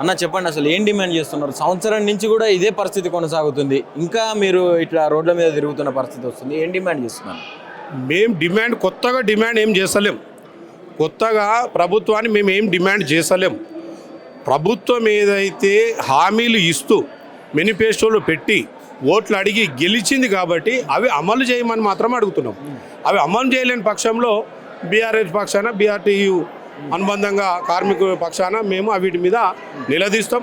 అన్న చెప్పండి, అసలు ఏం డిమాండ్ చేస్తున్నారు? సంవత్సరం నుంచి కూడా ఇదే పరిస్థితి కొనసాగుతుంది, ఇంకా మీరు ఇట్లా రోడ్ల మీద తిరుగుతున్న పరిస్థితి వస్తుంది, ఏం డిమాండ్ చేస్తున్నారు? మేము కొత్తగా డిమాండ్ ఏం చేస్తలేం. కొత్తగా ప్రభుత్వాన్ని మేము ఏం డిమాండ్ చేస్తలేం. ప్రభుత్వం ఏదైతే హామీలు ఇస్తూ మేనిఫెస్టోలు పెట్టి ఓట్లు అడిగి గెలిచింది కాబట్టి అవి అమలు చేయమని మాత్రం అడుగుతున్నాం. అవి అమలు చేయలేని పక్షంలో బీఆర్ఎస్ పక్షాన, బీఆర్టీయూ అనుబంధంగా కార్మికుల పక్షాన మేము వీటి మీద నిలదీస్తాం.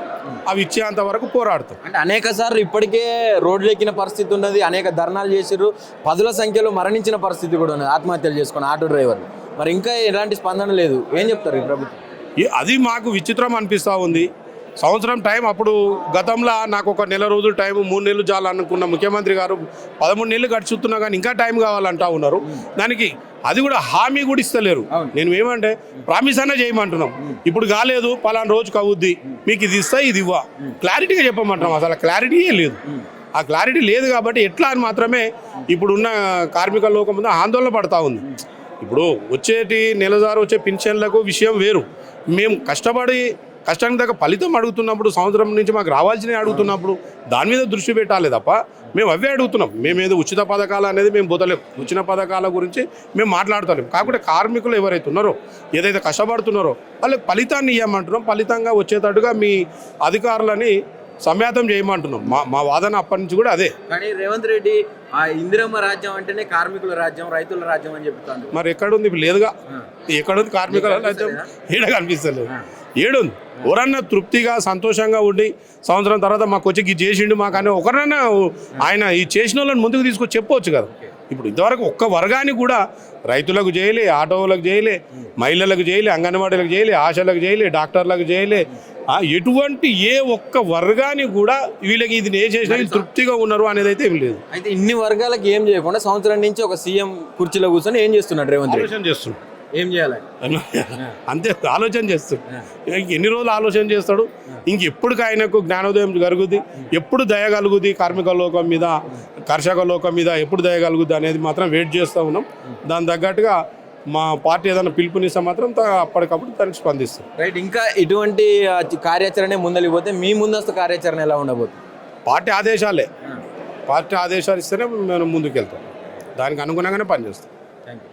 అవి ఇచ్చేంత వరకు పోరాడతాం. అంటే అనేక సార్లు ఇప్పటికే రోడ్లు ఎక్కిన పరిస్థితి ఉన్నది, అనేక ధర్నాలు చేసిర్రు, పదుల సంఖ్యలో మరణించిన పరిస్థితి కూడా ఉన్నది ఆత్మహత్యలు చేసుకుని ఆటో డ్రైవర్లు. మరి ఇంకా ఎలాంటి స్పందన లేదు, ఏం చెప్తారు ఈ ప్రభుత్వం? అది మాకు విచిత్రం అనిపిస్తూ ఉంది. సంవత్సరం టైం, అప్పుడు గతంలో నాకు ఒక నెల రోజులు టైం, 3 నెలలు చాలు అనుకున్న ముఖ్యమంత్రి గారు 13 నెలలు గడుచుతున్నా కానీ ఇంకా టైం కావాలంటా ఉన్నారు. దానికి అది కూడా హామీ కూడా ఇస్తలేరు. నేను ఏమంటే ప్రామిస్ అన్నా చేయమంటున్నాం. ఇప్పుడు కాలేదు, పలానా రోజు కవుద్ది, మీకు ఇది ఇస్తా, ఇది ఇవ్వ, క్లారిటీగా చెప్పమంటున్నాం. అసలు క్లారిటీయే లేదు. ఆ క్లారిటీ లేదు కాబట్టి ఎట్లా అని మాత్రమే ఇప్పుడున్న కార్మిక లోకం మీద ఆందోళన పడతా ఉంది. ఇప్పుడు నెలదారు వచ్చే పింఛన్లకు విషయం వేరు. మేము కష్టానికి దగ్గర ఫలితం అడుగుతున్నప్పుడు, సంవత్సరం నుంచి మాకు రావాల్సినవి అడుగుతున్నప్పుడు దాని మీద దృష్టి పెట్టాలి తప్ప మేము అవే అడుగుతున్నాం. మేమేదో ఉచిత పథకాలు అనేది మేము పోతలేం. ఉచిత పథకాల గురించి మేము మాట్లాడతలేం. కాకపోతే కార్మికులు ఎవరైతే ఉన్నారో, ఏదైతే కష్టపడుతున్నారో వాళ్ళకి ఫలితాన్ని ఇవ్వమంటున్నాం. ఫలితంగా వచ్చేటట్టుగా మీ అధికారులని సమ్యాతం చేయమంటున్నాం. మా వాదన అప్పటి నుంచి కూడా అదే. కానీ రేవంత్ రెడ్డి ఆ ఇందిరమ్మ రాజ్యం అంటేనే కార్మికుల రాజ్యం, రైతుల రాజ్యం అని చెప్తాను. మరి ఎక్కడుంది? ఇప్పుడు లేదుగా. ఎక్కడుంది కార్మికుల రాజ్యం? ఏడ కనిపిస్తలేదు. ఏడుంది? ఎవరన్నా తృప్తిగా సంతోషంగా ఉండి సంవత్సరం తర్వాత మాకు వచ్చి ఇది చేసిండు మాకని ఒకరన్నా ఆయన ఈ చేసిన వాళ్ళని ముందుకు తీసుకొచ్చి చెప్పవచ్చు కదా. ఇప్పుడు ఇంతవరకు ఒక్క వర్గానికి కూడా రైతులకు చేయలే, ఆటోలకు చేయలే, మహిళలకు చేయలే, అంగన్వాడీలకు చేయలే, ఆశలకు చేయలే, డాక్టర్లకు చేయలే. ఎటువంటి ఏ ఒక్క వర్గానికి కూడా వీళ్ళకి ఇది ఏ చేసినా తృప్తిగా ఉన్నారు అనేది అయితే ఏం లేదు. అయితే ఇన్ని వర్గాలకు ఏం చేయకుండా సంవత్సరం నుంచి ఒక సీఎం కుర్చీలో కూర్చొని ఏం చేస్తున్నాడు రేవంత్ రెడ్డి? ఆలోచన చేస్తున్నాడు. ఏం చేయాలి అంతే, ఆలోచన చేస్తాడు. ఎన్ని రోజులు ఆలోచన చేస్తాడు? ఇంకెప్పుడు ఆయనకు జ్ఞానోదయం కలుగుద్ది, ఎప్పుడు దయ కలుగుద్ది కార్మిక లోకం మీద, కర్షక లోకం మీద ఎప్పుడు దయ కలుగుద్ది అనేది మాత్రం వెయిట్ చేస్తూ ఉన్నాం. దాని తగ్గట్టుగా మా పార్టీ ఏదైనా పిలుపునిస్తే మాత్రం అప్పటికప్పుడు దానికి స్పందిస్తాం. రైట్. ఇంకా ఇటువంటి కార్యాచరణ ముందరికి పోతే మీ ముందస్తు కార్యాచరణ ఎలా ఉండబోతుంది? పార్టీ ఆదేశాలు ఇస్తేనే మేము ముందుకు వెళ్తాం. దానికి అనుగుణంగానే పనిచేస్తాం. Thank you.